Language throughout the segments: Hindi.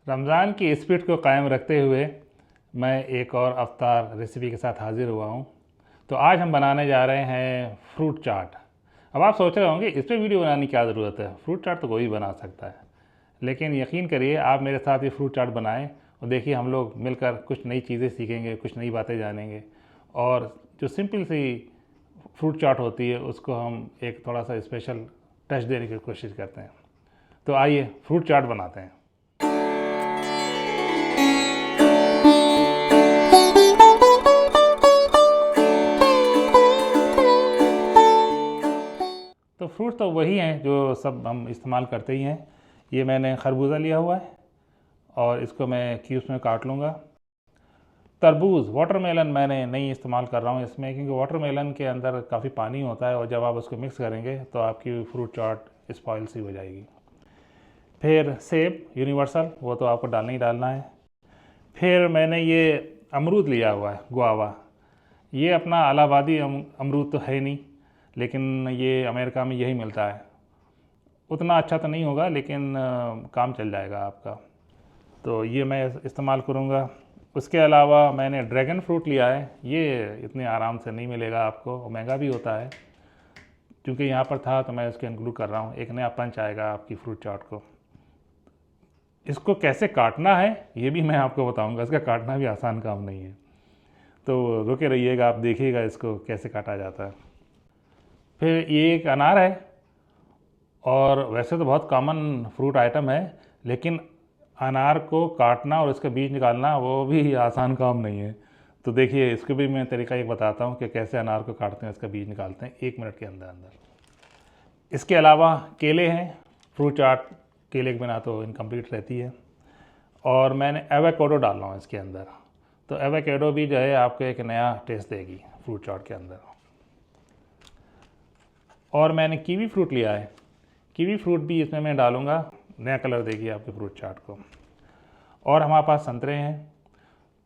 रमज़ान की स्पिरिट को कायम रखते हुए मैं एक और अफ्तार रेसिपी के साथ हाज़िर हुआ हूँ। तो आज हम बनाने जा रहे हैं फ्रूट चाट। अब आप सोच रहे होंगे इस पे वीडियो बनाने की क्या ज़रूरत है, फ्रूट चाट तो कोई भी बना सकता है। लेकिन यकीन करिए, आप मेरे साथ ये फ्रूट चाट बनाएं और देखिए हम लोग मिलकर कुछ नई चीज़ें सीखेंगे, कुछ नई बातें जानेंगे और जो सिंपल सी फ्रूट चाट होती है उसको हम एक थोड़ा सा स्पेशल टच देने की कोशिश करते हैं। तो आइए फ्रूट चाट बनाते हैं। तो फ्रूट तो वही हैं जो सब हम इस्तेमाल करते ही हैं। ये मैंने खरबूजा लिया हुआ है और इसको मैं क्यूब्स में काट लूँगा। तरबूज, वाटरमेलन मैंने नहीं इस्तेमाल कर रहा हूँ इसमें, क्योंकि वाटरमेलन के अंदर काफ़ी पानी होता है और जब आप उसको मिक्स करेंगे तो आपकी फ्रूट चाट स्पॉइल सी हो जाएगी। फिर सेब यूनिवर्सल, वो तो आपको डालना ही डालना है। फिर मैंने ये अमरूद लिया हुआ है, गुआवा। ये अपना इलाहाबादी अमरूद तो है नहीं, लेकिन ये अमेरिका में यही मिलता है। उतना अच्छा तो नहीं होगा लेकिन काम चल जाएगा आपका, तो ये मैं इस्तेमाल करूँगा। उसके अलावा मैंने ड्रैगन फ्रूट लिया है। ये इतने आराम से नहीं मिलेगा आपको और महंगा भी होता है, क्योंकि यहाँ पर था तो मैं इसको इंक्लूड कर रहा हूँ। एक नया पंच आएगा आपकी फ्रूट चाट को। इसको कैसे काटना है ये भी मैं आपको बताऊँगा। इसका काटना भी आसान काम नहीं है, तो रुके रहिएगा, आप देखिएगा इसको कैसे काटा जाता है। फिर ये एक अनार है, और वैसे तो बहुत कॉमन फ्रूट आइटम है, लेकिन अनार को काटना और उसका बीज निकालना वो भी आसान काम नहीं है। तो देखिए इसको भी मैं तरीका एक बताता हूँ कि कैसे अनार को काटते हैं, इसका बीज निकालते हैं 1 मिनट के अंदर अंदर। इसके अलावा केले हैं। फ्रूट चाट केले के बिना तो इनकम्प्लीट रहती है। और मैंने एवोकाडो डाल रहा हूँ इसके अंदर, तो एवोकाडो भी जो है आपको एक नया टेस्ट देगी फ्रूट चाट के अंदर। और मैंने कीवी फ्रूट लिया है। कीवी फ्रूट भी इसमें मैं डालूँगा, नया कलर देगी आपके फ्रूट चाट को। और हमारे पास संतरे हैं,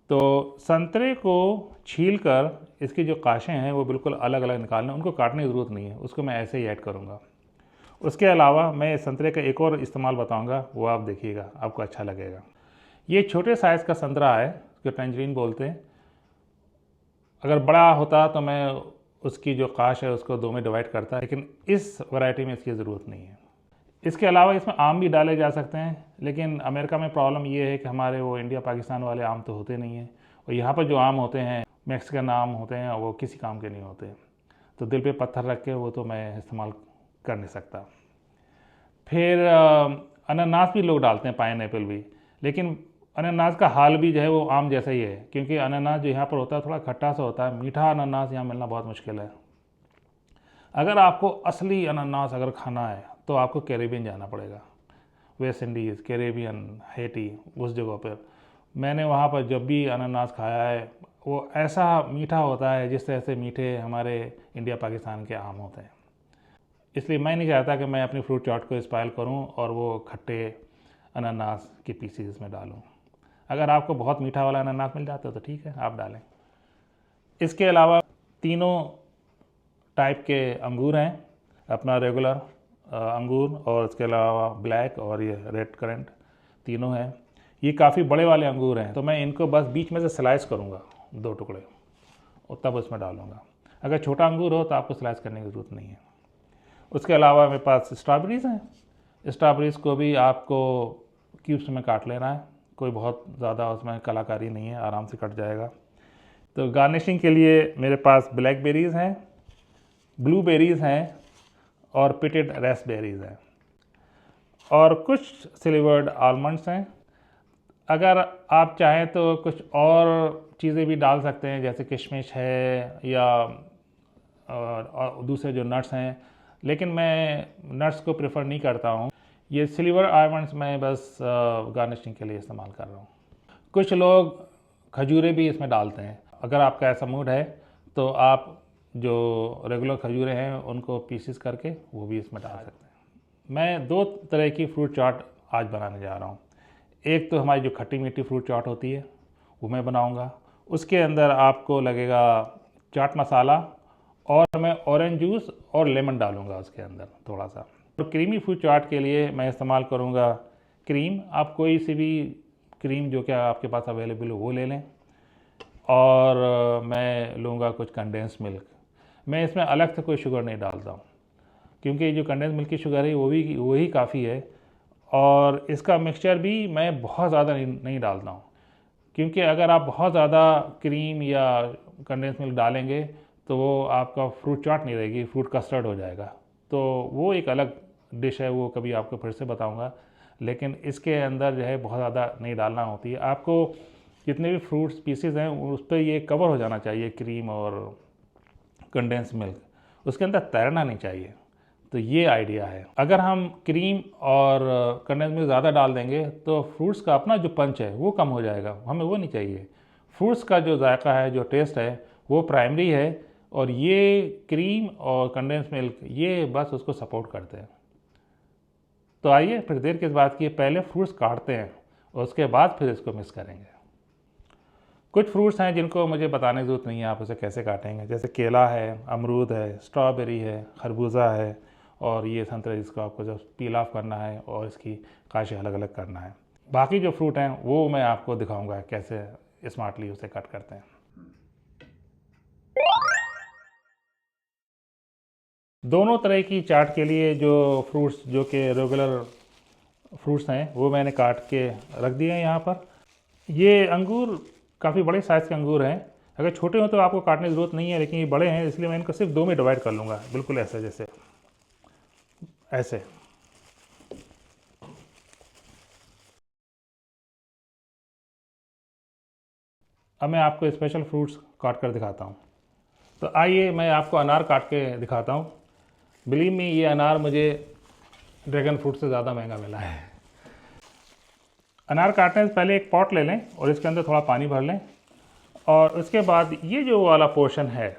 तो संतरे को छीलकर इसकी जो काशें हैं वो बिल्कुल अलग अलग निकालना, उनको काटने की ज़रूरत नहीं है, उसको मैं ऐसे ही ऐड करूँगा। उसके अलावा मैं संतरे का एक और इस्तेमाल बताऊँगा, वो आप देखिएगा, आपको अच्छा लगेगा। ये छोटे साइज़ का संतरा है, उसको टेंजरीन बोलते हैं। अगर बड़ा होता तो मैं उसकी जो काश है उसको 2 में डिवाइड करता, लेकिन इस वैरायटी में इसकी ज़रूरत नहीं है। इसके अलावा इसमें आम भी डाले जा सकते हैं, लेकिन अमेरिका में प्रॉब्लम ये है कि हमारे वो इंडिया पाकिस्तान वाले आम तो होते नहीं हैं, और यहाँ पर जो आम होते हैं मैक्सिकन आम होते हैं, वो किसी काम के नहीं होते। तो दिल पे पत्थर रख के वो तो मैं इस्तेमाल कर नहीं सकता। फिर अनानास भी लोग डालते हैं, पाइनएप्पल भी, लेकिन अनानास का हाल भी जो है वो आम जैसा ही है, क्योंकि अनानास जो यहाँ पर होता है थोड़ा खट्टा सा होता है। मीठा अनानास यहाँ मिलना बहुत मुश्किल है। अगर आपको असली अनानास अगर खाना है तो आपको कैरेबियन जाना पड़ेगा, वेस्ट इंडीज़, कैरेबियन, हैटी, उस जगह पर। मैंने वहाँ पर जब भी अनानास खाया है वो ऐसा मीठा होता है जिस तरह से मीठे हमारे इंडिया पाकिस्तान के आम होते हैं। इसलिए मैं नहीं चाहता कि मैं अपनी फ्रूट चाट को स्पॉइल करूं और वो खट्टे अनानास के पीसीज में डालूं। अगर आपको बहुत मीठा वाला अनानास मिल जाता है तो ठीक है, आप डालें। इसके अलावा तीनों टाइप के अंगूर हैं, अपना रेगुलर अंगूर और उसके अलावा ब्लैक और ये रेड करेंट, तीनों हैं। ये काफ़ी बड़े वाले अंगूर हैं, तो मैं इनको बस बीच में से स्लाइस करूँगा 2 टुकड़े और तब उसमें डालूँगा। अगर छोटा अंगूर हो तो आपको स्लाइस करने की ज़रूरत नहीं है। उसके अलावा मेरे पास स्ट्रॉबेरीज़ हैं। स्ट्रॉबेरीज़ को भी आपको क्यूब्स में काट लेना है, कोई बहुत ज़्यादा उसमें कलाकारी नहीं है, आराम से कट जाएगा। तो गार्निशिंग के लिए मेरे पास ब्लैकबेरीज़ हैं, ब्लूबेरीज़ हैं और पिटेड रेस्पबेरीज़ हैं, और कुछ सिल्वर्ड आलमंड्स हैं। अगर आप चाहें तो कुछ और चीज़ें भी डाल सकते हैं, जैसे किशमिश है या और दूसरे जो नट्स हैं, लेकिन मैं नट्स को प्रेफर नहीं करता हूँ। ये सिल्वर आलमंड्स मैं बस गार्निशिंग के लिए इस्तेमाल कर रहा हूँ। कुछ लोग खजूरें भी इसमें डालते हैं। अगर आपका ऐसा मूड है तो आप जो रेगुलर खजूरें हैं उनको पीसेस करके वो भी इसमें डाल सकते हैं। मैं 2 तरह की फ्रूट चाट आज बनाने जा रहा हूँ। एक तो हमारी जो खट्टी मीठी फ्रूट चाट होती है वो मैं बनाऊँगा, उसके अंदर आपको लगेगा चाट मसाला, और मैं ऑरेंज जूस और लेमन डालूंगा उसके अंदर थोड़ा सा। और क्रीमी फ्रूट चाट के लिए मैं इस्तेमाल करूंगा क्रीम। आप कोई सी भी क्रीम जो कि आपके पास अवेलेबल हो वो ले लें, और मैं लूँगा कुछ कंडेंस मिल्क। मैं इसमें अलग से कोई शुगर नहीं डालता हूँ, क्योंकि जो कंडेंस मिल्क की शुगर है वही काफ़ी है। और इसका मिक्सचर भी मैं बहुत ज़्यादा नहीं डालता हूँ, क्योंकि अगर आप बहुत ज़्यादा क्रीम या कंडेंस मिल्क डालेंगे तो वो आपका फ्रूट चाट नहीं रहेगी, फ्रूट कस्टर्ड हो जाएगा। तो वो एक अलग डिश है, वो कभी आपको फिर से बताऊंगा। लेकिन इसके अंदर जो है बहुत ज़्यादा नहीं डालना होती है। आपको जितने भी फ्रूट्स पीसेस हैं उस पर ये कवर हो जाना चाहिए, क्रीम और कंडेंस मिल्क, उसके अंदर तैरना नहीं चाहिए। तो ये आइडिया है। अगर हम क्रीम और कंडेंस मिल्क ज़्यादा डाल देंगे तो फ्रूट्स का अपना जो पंच है वो कम हो जाएगा, हमें वो नहीं चाहिए। फ्रूट्स का जो जायका है, जो टेस्ट है, वो प्राइमरी है, और ये क्रीम और कंडेंस मिल्क ये बस उसको सपोर्ट करते हैं। तो आइए फिर देर किस बात की, पहले फ्रूट्स काटते हैं और उसके बाद फिर इसको मिक्स करेंगे। कुछ फ्रूट्स हैं जिनको मुझे बताने की ज़रूरत नहीं है आप उसे कैसे काटेंगे, जैसे केला है, अमरूद है, स्ट्रॉबेरी है, खरबूजा है, और ये संतरे जिसको आपको जब पील ऑफ करना है और इसकी काशे अलग अलग करना है। बाकी जो फ्रूट हैं वो मैं आपको दिखाऊंगा कैसे स्मार्टली उसे कट करते हैं। दोनों तरह की चाट के लिए जो फ्रूट्स जो कि रेगुलर फ्रूट्स हैं वो मैंने काट के रख दिए हैं यहाँ पर। ये अंगूर काफ़ी बड़े साइज़ के अंगूर हैं, अगर छोटे हो तो आपको काटने की ज़रूरत नहीं है, लेकिन ये बड़े हैं इसलिए मैं इनको सिर्फ दो में डिवाइड कर लूँगा, बिल्कुल ऐसे जैसे ऐसे। अब मैं आपको स्पेशल फ्रूट्स काट कर दिखाता हूँ। तो आइए मैं आपको अनार काट के दिखाता हूँ। बिलीव मी, ये अनार मुझे ड्रैगन फ्रूट से ज़्यादा महंगा मिला है। अनार काटने से पहले एक पॉट ले लें और इसके अंदर थोड़ा पानी भर लें, और उसके बाद ये जो वाला पोर्शन है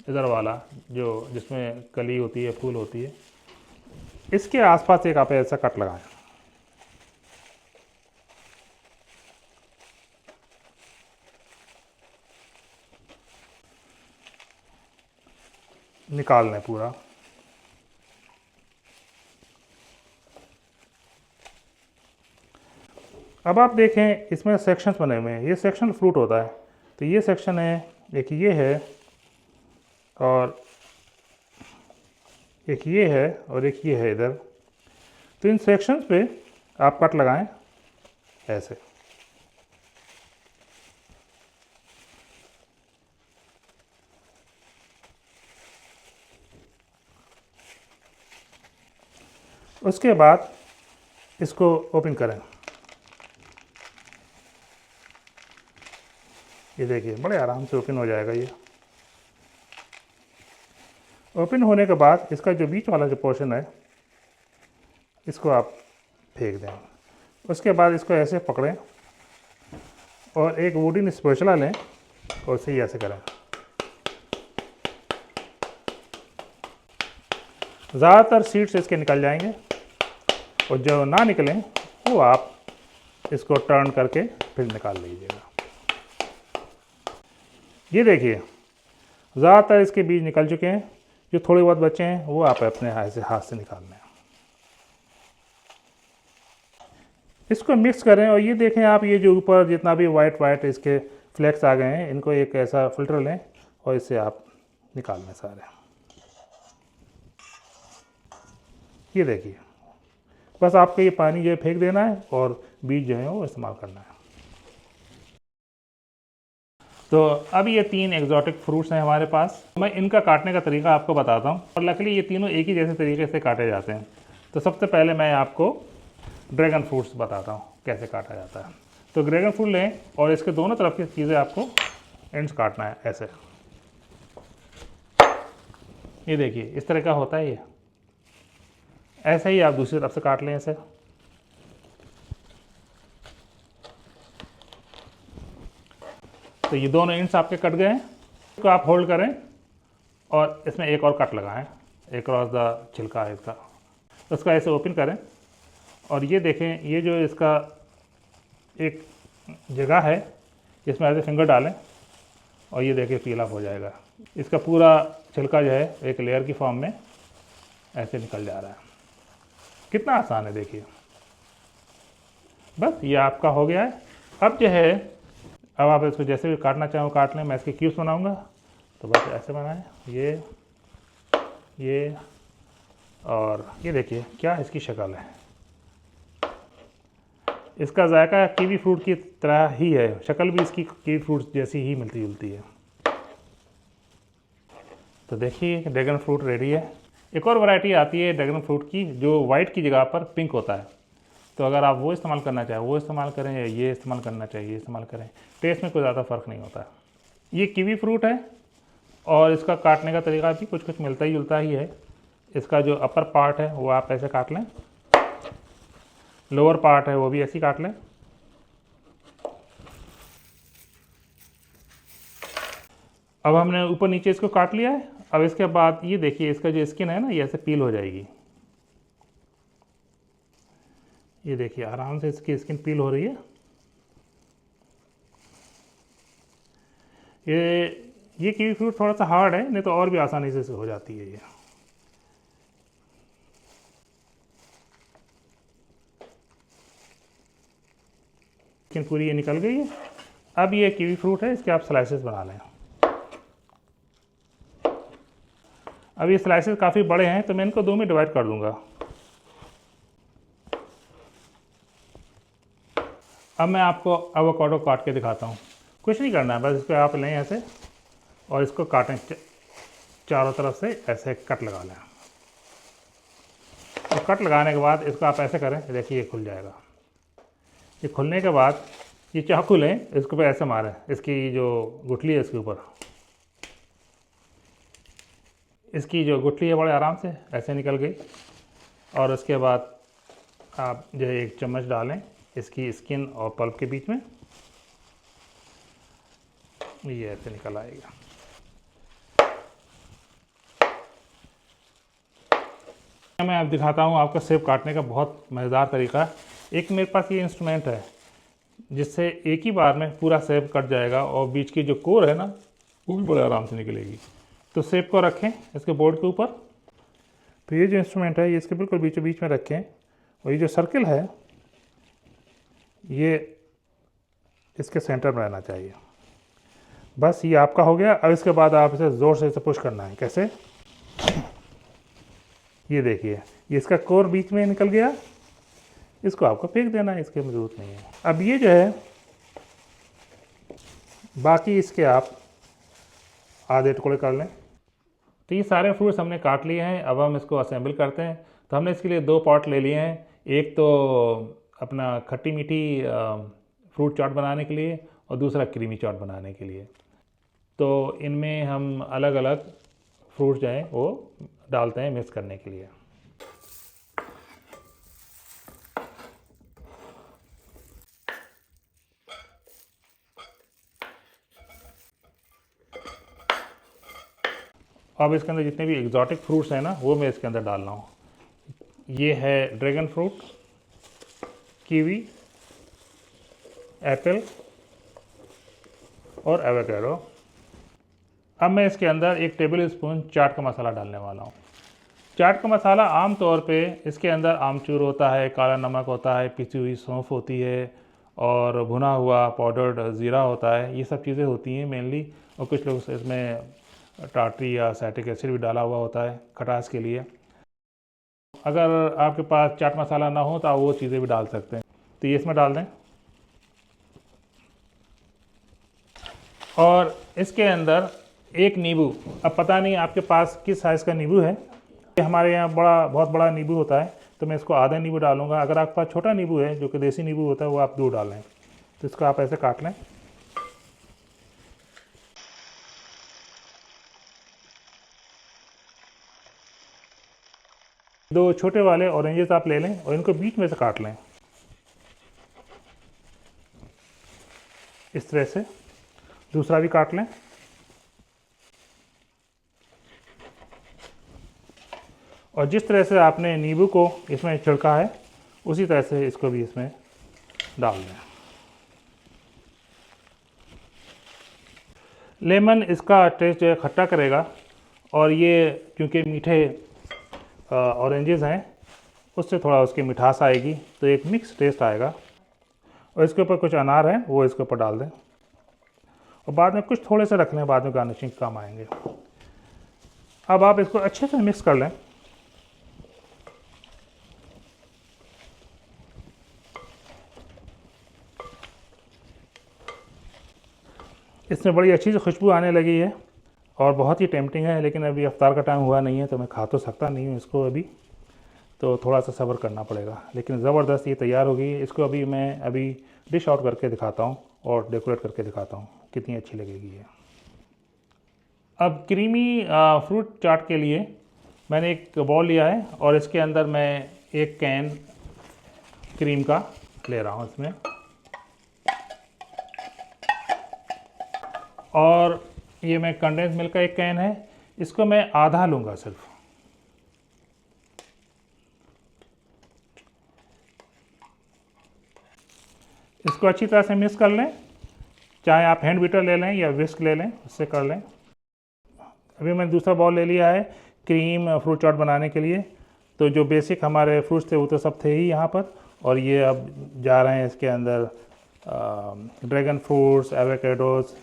इधर वाला, जो जिसमें कली होती है, फूल होती है, इसके आसपास एक आप ऐसा कट लगाएं। निकाल लें पूरा। अब आप देखें इसमें सेक्शंस बने हुए हैं, ये सेक्शन फ्रूट होता है। तो ये सेक्शन है, एक ये है, और एक ये है, और एक ये है इधर। तो इन सेक्शंस पे आप कट लगाएं ऐसे। उसके बाद इसको ओपन करें। ये देखिए बड़े आराम से ओपन हो जाएगा। ये ओपन होने के बाद इसका जो बीच वाला जो पोर्शन है इसको आप फेंक दें। उसके बाद इसको ऐसे पकड़ें और एक वुडन स्पैचुला लें और इसे ऐसे करें। ज़्यादातर सीड्स इसके निकल जाएंगे, और जो ना निकलें वो आप इसको टर्न करके फिर निकाल लीजिएगा। ये देखिए ज़्यादातर इसके बीज निकल चुके हैं, जो थोड़े बहुत बचे हैं वो आप अपने हाथ से निकालना है। इसको मिक्स करें, और ये देखें आप, ये जो ऊपर जितना भी वाइट इसके फ्लेक्स आ गए हैं, इनको एक ऐसा फिल्टर लें और इससे आप निकाल लें सारे। ये देखिए, बस आपको ये पानी जो है फेंक देना है और बीज जो है वो इस्तेमाल करना है। तो अब ये तीन एग्जॉटिक फ्रूट्स हैं हमारे पास। मैं इनका काटने का तरीका आपको बताता हूँ, और लकीली ये तीनों एक ही जैसे तरीके से काटे जाते हैं। तो सबसे पहले मैं आपको ड्रैगन फ्रूट्स बताता हूँ कैसे काटा जाता है। तो ड्रैगन फ्रूट लें और इसके दोनों तरफ की चीज़ें आपको एंड्स काटना है ऐसे। ये देखिए इस तरह का होता है ये, ऐसे ही आप दूसरी तरफ से काट लें ऐसे। तो ये दोनों एंड्स आपके कट गए हैं। इसको आप होल्ड करें और इसमें एक और कट लगाएं अक्रॉस द छिलका है इसका। उसको ऐसे ओपन करें, और ये देखें ये जो इसका एक जगह है इसमें ऐसे फिंगर डालें और ये देखिए पील ऑफ हो जाएगा। इसका पूरा छिलका जो है एक लेयर की फॉर्म में ऐसे निकल जा रहा है। कितना आसान है देखिए। बस ये आपका हो गया है। अब जो है, अब आप इसको जैसे भी काटना चाहो काट लें। मैं इसके क्यूब्स बनाऊंगा, तो बस ऐसे बनाएं, ये और ये देखिए क्या इसकी शक्ल है। इसका जायका कीवी फ्रूट की तरह ही है, शक्ल भी इसकी कीवी फ्रूट जैसी ही मिलती जुलती है। तो देखिए ड्रैगन फ्रूट रेडी है। एक और वैरायटी आती है ड्रैगन फ्रूट की जो वाइट की जगह पर पिंक होता है, तो अगर आप वो इस्तेमाल करना चाहें वो इस्तेमाल करें, या ये इस्तेमाल करना चाहिए ये इस्तेमाल करें, टेस्ट में कोई ज़्यादा फ़र्क नहीं होता। ये कीवी फ्रूट है और इसका काटने का तरीका भी कुछ कुछ मिलता ही जुलता ही है। इसका जो अपर पार्ट है वो आप ऐसे काट लें, लोअर पार्ट है वो भी ऐसे ही काट लें। अब हमने ऊपर नीचे इसको काट लिया है। अब इसके बाद ये देखिए इसका जो स्किन है ना, ये ऐसे पील हो जाएगी। ये देखिए आराम से इसकी स्किन पील हो रही है। ये कीवी फ्रूट थोड़ा सा हार्ड है, नहीं तो और भी आसानी से हो जाती है ये। स्किन पूरी ये निकल गई है। अब ये कीवी फ्रूट है, इसके आप स्लाइसेस बना लें। अब ये स्लाइसेस काफ़ी बड़े हैं तो मैं इनको दो में डिवाइड कर दूंगा। अब मैं आपको एवोकाडो काट के दिखाता हूँ। कुछ नहीं करना है, बस इसको आप लें ऐसे और इसको काटें, चारों तरफ से ऐसे कट लगा लें। तो कट लगाने के बाद इसको आप ऐसे करें, देखिए ये खुल जाएगा। ये खुलने के बाद ये चाकू लें, इसको पे ऐसे मारें, इसकी जो गुठली है इसके ऊपर, इसकी जो गुठली है बड़े आराम से ऐसे निकल गई। और उसके बाद आप जो है एक चम्मच डालें इसकी स्किन और पल्प के बीच में, ये ऐसे निकल आएगा। मैं आप दिखाता हूँ आपका सेब काटने का बहुत मज़ेदार तरीका। एक मेरे पास ये इंस्ट्रूमेंट है जिससे एक ही बार में पूरा सेब कट जाएगा और बीच की जो कोर है ना वो भी बड़े आराम से निकलेगी। तो सेब को रखें इसके बोर्ड के ऊपर। तो ये जो इंस्ट्रूमेंट है ये इसके बिल्कुल बीचों बीच में रखें और ये जो सर्किल है ये इसके सेंटर में रहना चाहिए। बस ये आपका हो गया। अब इसके बाद आप इसे ज़ोर से इसे पुश करना है। कैसे? ये देखिए ये इसका कोर बीच में निकल गया, इसको आपको फेंक देना है, इसकी ज़रूरत नहीं है। अब ये जो है बाकी इसके आप आधे टुकड़े कर लें। तो ये सारे फ्रूट्स हमने काट लिए हैं, अब हम इसको असेंबल करते हैं। तो हमने इसके लिए दो पॉट ले लिए हैं, एक तो अपना खट्टी मीठी फ्रूट चाट बनाने के लिए और दूसरा क्रीमी चाट बनाने के लिए। तो इनमें हम अलग अलग फ्रूट जो हैं वो डालते हैं मिक्स करने के लिए। अब इसके अंदर जितने भी एग्जॉटिक फ्रूट्स हैं ना वो मैं इसके अंदर डाल रहा हूँ। ये है ड्रैगन फ्रूट, कीवी, एप्पल और एवोकाडो। अब मैं इसके अंदर 1 टेबल स्पून चाट का मसाला डालने वाला हूँ। चाट का मसाला आम तौर पे इसके अंदर आमचूर होता है, काला नमक होता है, पिसी हुई सौंफ होती है और भुना हुआ पाउडर्ड ज़ीरा होता है। ये सब चीज़ें होती हैं मेनली। और कुछ लोग इसमें टाटरी या साइट्रिक एसिड भी डाला हुआ होता है खटास के लिए। अगर आपके पास चाट मसाला ना हो तो आप वो चीज़ें भी डाल सकते हैं। तो ये इसमें डाल दें और इसके अंदर 1 नींबू। अब पता नहीं आपके पास किस साइज़ का नींबू है, हमारे यहाँ बहुत बड़ा नींबू होता है तो मैं इसको आधा नींबू डालूंगा। अगर आपके पास छोटा नींबू है जो कि देसी नींबू होता है वो आप 2 डालें। तो इसको आप ऐसे काट लें। दो छोटे वाले ऑरेंजेस आप ले लें और इनको बीच में से काट लें इस तरह से। दूसरा भी काट लें। और जिस तरह से आपने नींबू को इसमें छिड़का है उसी तरह से इसको भी इसमें डाल दें। लेमन इसका टेस्ट जो है खट्टा करेगा और ये क्योंकि मीठे ऑरेंजेस हैं उससे थोड़ा उसकी मिठास आएगी तो एक मिक्स टेस्ट आएगा। और इसके ऊपर कुछ अनार है वो इसके ऊपर डाल दें, और बाद में कुछ थोड़े से रख लें, बाद में गार्निशिंग काम आएंगे। अब आप इसको अच्छे से मिक्स कर लें। इसमें बड़ी अच्छी सी खुशबू आने लगी है और बहुत ही टेम्पटिंग है, लेकिन अभी अफ्तार का टाइम हुआ नहीं है तो मैं खा तो सकता नहीं हूँ इसको अभी, तो थोड़ा सा सब्र करना पड़ेगा। लेकिन ज़बरदस्त ये तैयार हो गई है। इसको मैं डिश आउट करके दिखाता हूँ और डेकोरेट करके दिखाता हूँ कितनी अच्छी लगेगी ये। अब क्रीमी फ्रूट चाट के लिए मैंने एक बॉल लिया है और इसके अंदर मैं एक कैन क्रीम का ले रहा हूँ इसमें, और ये मैं कंडेंस मिल्क का एक कैन है, इसको मैं आधा लूँगा सिर्फ। इसको अच्छी तरह से मिक्स कर लें, चाहे आप हैंड बीटर ले लें या विस्क ले लें, उससे कर लें। अभी मैंने दूसरा बाउल ले लिया है क्रीम फ्रूट चाट बनाने के लिए। तो जो बेसिक हमारे फ्रूट्स थे वो तो सब थे ही यहाँ पर, और ये अब जा रहे हैं इसके अंदर ड्रैगन फ्रूट्स, एवोकाडोस,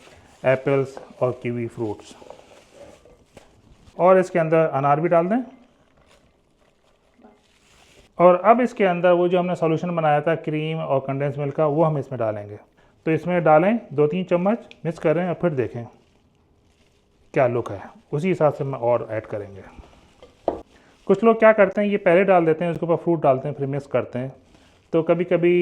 एप्पल्स और कीवी फ्रूट्स, और इसके अंदर अनार भी डाल दें। और अब इसके अंदर वो जो हमने सॉल्यूशन बनाया था क्रीम और कंडेंस मिल्क का, वो हम इसमें डालेंगे। तो इसमें डालें 2-3 चम्मच, मिक्स करें और फिर देखें क्या लुक है, उसी हिसाब से हम और ऐड करेंगे। कुछ लोग क्या करते हैं, ये पहले डाल देते हैं, उसके ऊपर फ्रूट डालते हैं, फिर मिक्स करते हैं। तो कभी कभी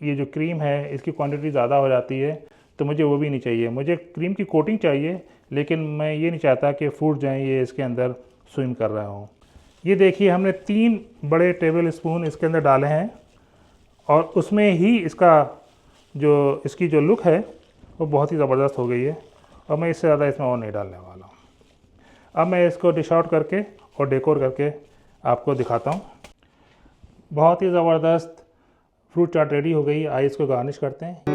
ये जो क्रीम है इसकी क्वांटिटी ज़्यादा हो जाती है, तो मुझे वो भी नहीं चाहिए। मुझे क्रीम की कोटिंग चाहिए, लेकिन मैं ये नहीं चाहता कि फ्रूट जो हैं ये इसके अंदर स्विम कर रहे हों। ये देखिए हमने 3 बड़े टेबल स्पून इसके अंदर डाले हैं, और उसमें ही इसकी जो लुक है वो बहुत ही ज़बरदस्त हो गई है, और मैं इससे ज़्यादा इसमें और नहीं डालने वाला हूँ। अब मैं इसको डिश आउट करके और डेकोर करके आपको दिखाता हूँ। बहुत ही ज़बरदस्त फ्रूट चाट रेडी हो गई। आइए इसको गार्निश करते हैं।